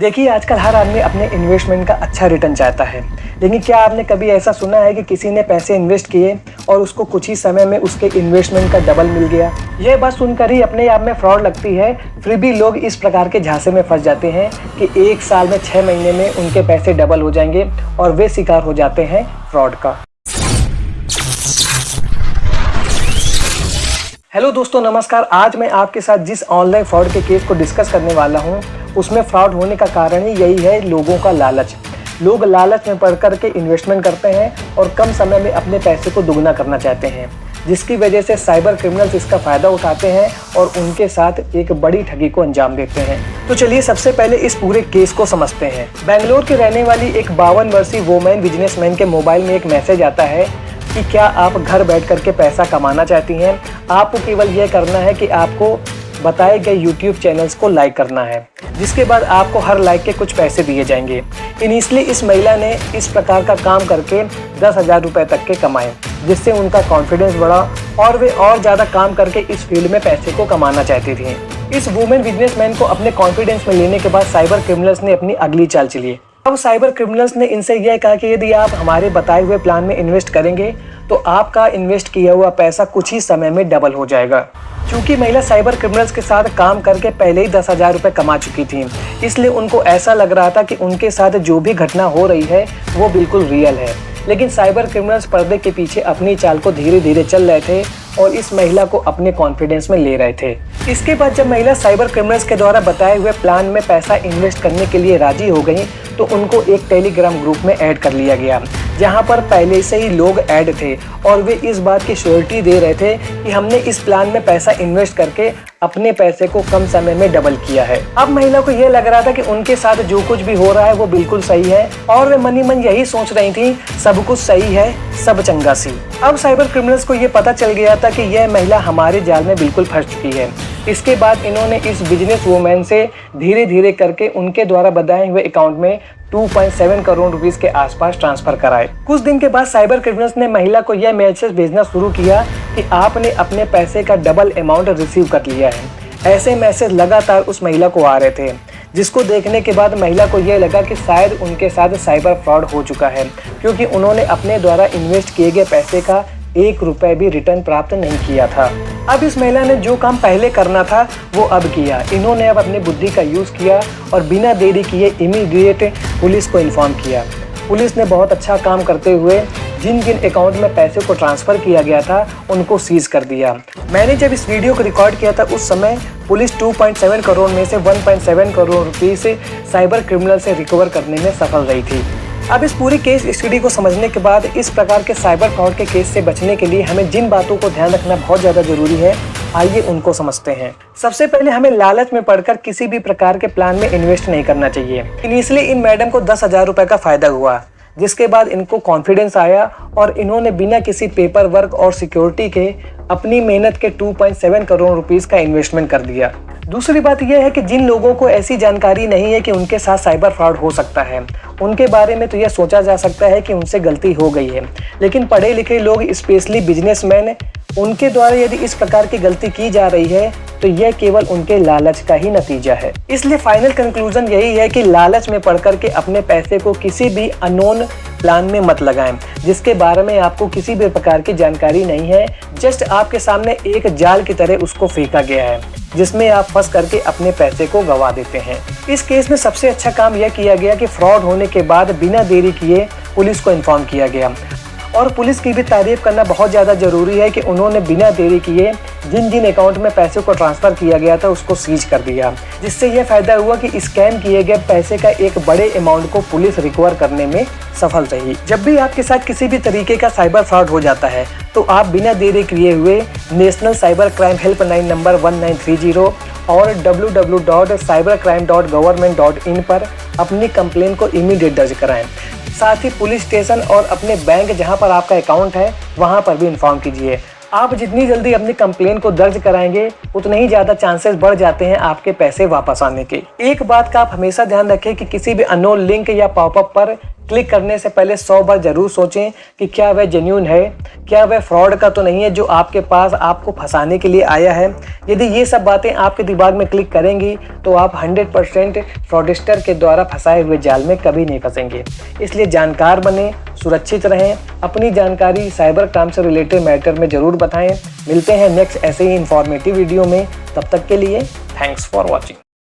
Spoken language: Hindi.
देखिए, आजकल हर आदमी अपने इन्वेस्टमेंट का अच्छा रिटर्न चाहता है, लेकिन क्या आपने कभी ऐसा सुना है कि किसी ने पैसे इन्वेस्ट किए और उसको कुछ ही समय में उसके इन्वेस्टमेंट का डबल मिल गया। यह बात सुनकर ही अपने आप में फ्रॉड लगती है, फिर भी लोग इस प्रकार के झांसे में फंस जाते हैं कि 1 साल में 6 महीने में उनके पैसे डबल हो जाएंगे और वे शिकार हो जाते हैं फ्रॉड का। हेलो दोस्तों, नमस्कार। आज मैं आपके साथ जिस ऑनलाइन फ्रॉड के केस को डिस्कस करने वाला हूं, उसमें फ्रॉड होने का कारण ही यही है, लोगों का लालच। लोग लालच में पड़ कर के इन्वेस्टमेंट करते हैं और कम समय में अपने पैसे को दुगना करना चाहते हैं, जिसकी वजह से साइबर क्रिमिनल्स इसका फ़ायदा उठाते हैं और उनके साथ एक बड़ी ठगी को अंजाम देते हैं। तो चलिए सबसे पहले इस पूरे केस को समझते हैं। बेंगलोर की रहने वाली एक 52 वर्षीय वुमेन बिजनेसमैन के मोबाइल में एक मैसेज आता है कि क्या आप घर बैठ करके पैसा कमाना चाहती हैं। आपको केवल यह करना है कि आपको बताए गए YouTube चैनल्स को लाइक करना है, जिसके बाद आपको हर लाइक के कुछ पैसे दिए जाएंगे। इनिशियली इस महिला ने इस प्रकार का काम करके 10,000 रुपये तक के कमाए, जिससे उनका कॉन्फिडेंस बढ़ा और वे और ज़्यादा काम करके इस फील्ड में पैसे को कमाना चाहती थी। इस वुमेन बिजनेसमैन को अपने कॉन्फिडेंस में लेने के बाद साइबर क्रिमिनल्स ने अपनी अगली चाल चली। अब साइबर क्रिमिनल्स ने इनसे यह कहा कि यदि आप हमारे बताए हुए प्लान में इन्वेस्ट करेंगे तो आपका इन्वेस्ट किया हुआ पैसा कुछ ही समय में डबल हो जाएगा। क्योंकि महिला साइबर क्रिमिनल्स के साथ काम करके पहले ही 10,000 रुपये कमा चुकी थी, इसलिए उनको ऐसा लग रहा था कि उनके साथ जो भी घटना हो रही है वो बिल्कुल रियल है। लेकिन साइबर क्रिमिनल्स पर्दे के पीछे अपनी चाल को धीरे धीरे चल रहे थे और इस महिला को अपने कॉन्फिडेंस में ले रहे थे। इसके बाद जब महिला साइबर क्रिमिनल्स के द्वारा बताए हुए प्लान में पैसा इन्वेस्ट करने के लिए राजी हो गई, तो उनको एक टेलीग्राम ग्रुप में ऐड कर लिया गया, जहां पर पहले से ही लोग ऐड थे और वे इस बात की श्योरिटी दे रहे थे कि हमने इस प्लान में पैसा इन्वेस्ट करके अपने पैसे को कम समय में डबल किया है। अब महिला को यह लग रहा था कि उनके साथ जो कुछ भी हो रहा है वो बिल्कुल सही है और वे मनी मन यही सोच रही थी, सब कुछ सही है, सब चंगा सी। अब साइबर क्रिमिनल्स को ये पता चल गया था कि यह महिला हमारे जाल में बिल्कुल फंस चुकी है। इसके बाद इन्होंने इस बिजनेस वुमेन से धीरे धीरे करके उनके द्वारा बताए हुए अकाउंट में 2.7 करोड़ रुपीस के आसपास ट्रांसफर कराए। कुछ दिन के बाद साइबर क्रिमिनल्स ने महिला को यह मैसेज भेजना शुरू किया कि आपने अपने पैसे का डबल अमाउंट रिसीव कर लिया है। ऐसे मैसेज लगातार उस महिला को आ रहे थे, जिसको देखने के बाद महिला को यह लगा कि शायद उनके साथ साइबर फ्रॉड हो चुका है, क्योंकि उन्होंने अपने द्वारा इन्वेस्ट किए गए पैसे का 1 रुपये भी रिटर्न प्राप्त नहीं किया था। अब इस महिला ने जो काम पहले करना था वो अब किया। इन्होंने अब अपनी बुद्धि का यूज़ किया और बिना देरी किए इमीडिएट पुलिस को इन्फॉर्म किया। पुलिस ने बहुत अच्छा काम करते हुए जिन जिन अकाउंट में पैसे को ट्रांसफ़र किया गया था उनको सीज कर दिया। मैंने जब इस वीडियो को रिकॉर्ड किया था उस समय पुलिस 2.7 करोड़ में से 1.7 करोड़ रुपीस साइबर क्रिमिनल से रिकवर करने में सफल रही थी। अब इस पूरी केस स्टडी को समझने के बाद इस प्रकार के साइबर फ्रॉड के केस से बचने के लिए हमें जिन बातों को ध्यान रखना बहुत ज़्यादा ज़रूरी है, आइए उनको समझते हैं। सबसे पहले हमें लालच में पड़कर किसी भी प्रकार के प्लान में इन्वेस्ट नहीं करना चाहिए। इनिशियली इन मैडम को 10,000 रुपये का फ़ायदा हुआ, जिसके बाद इनको कॉन्फिडेंस आया और इन्होंने बिना किसी पेपर वर्क और सिक्योरिटी के अपनी मेहनत के 2.7 करोड़ रुपीस का इन्वेस्टमेंट कर दिया। दूसरी बात यह है कि जिन लोगों को ऐसी जानकारी नहीं है कि उनके साथ साइबर फ्रॉड हो सकता है, उनके बारे में तो यह सोचा जा सकता है कि उनसे गलती हो गई है, लेकिन पढ़े लिखे लोग स्पेशली बिजनेसमैन, उनके द्वारा यदि इस प्रकार की गलती की जा रही है तो यह केवल उनके लालच का ही नतीजा है। इसलिए फाइनल कंक्लूजन यही है कि लालच में पड़ कर के अपने पैसे को किसी भी अननोन प्लान में मत लगाएं, जिसके बारे में आपको किसी भी प्रकार की जानकारी नहीं है। जस्ट आपके सामने एक जाल की तरह उसको फेंका गया है, जिसमें आप फंस करके अपने पैसे को गंवा देते हैं। इस केस में सबसे अच्छा काम यह किया गया कि फ्रॉड होने के बाद बिना देरी किए पुलिस को इन्फॉर्म किया गया और पुलिस की भी तारीफ करना बहुत ज़्यादा ज़रूरी है कि उन्होंने बिना देरी किए जिन जिन अकाउंट में पैसे को ट्रांसफ़र किया गया था उसको सीज कर दिया, जिससे यह फ़ायदा हुआ कि स्कैम किए गए पैसे का एक बड़े अमाउंट को पुलिस रिकवर करने में सफल रही। जब भी आपके साथ किसी भी तरीके का साइबर फ्रॉड हो जाता है तो आप बिना देरी किए हुए national cyber crime helpline number 1930 और www.cybercrime.government.in पर अपनी कंप्लेन को इमीडिएट दर्ज कराएं। साथ ही पुलिस स्टेशन और अपने बैंक जहां पर आपका अकाउंट है वहां पर भी इन्फॉर्म कीजिए। आप जितनी जल्दी अपनी कंप्लेन को दर्ज कराएंगे उतने ही ज़्यादा चांसेस बढ़ जाते हैं आपके पैसे वापस आने के। एक बात का आप हमेशा ध्यान रखें कि किसी भी अननोन लिंक या पॉपअप पर क्लिक करने से पहले 100 बार जरूर सोचें कि क्या वह जेन्युइन है, क्या वह फ्रॉड का तो नहीं है जो आपके पास आपको फंसाने के लिए आया है। यदि ये सब बातें आपके दिमाग में क्लिक करेंगी तो आप 100% फ्रॉडस्टर के द्वारा फंसाए हुए जाल में कभी नहीं फंसेंगे। इसलिए जानकार बने, सुरक्षित रहें, अपनी जानकारी साइबर क्राइम से रिलेटेड मैटर में ज़रूर बताएं। मिलते हैं नेक्स्ट ऐसे ही इंफॉर्मेटिव वीडियो में, तब तक के लिए थैंक्स फॉर वॉचिंग।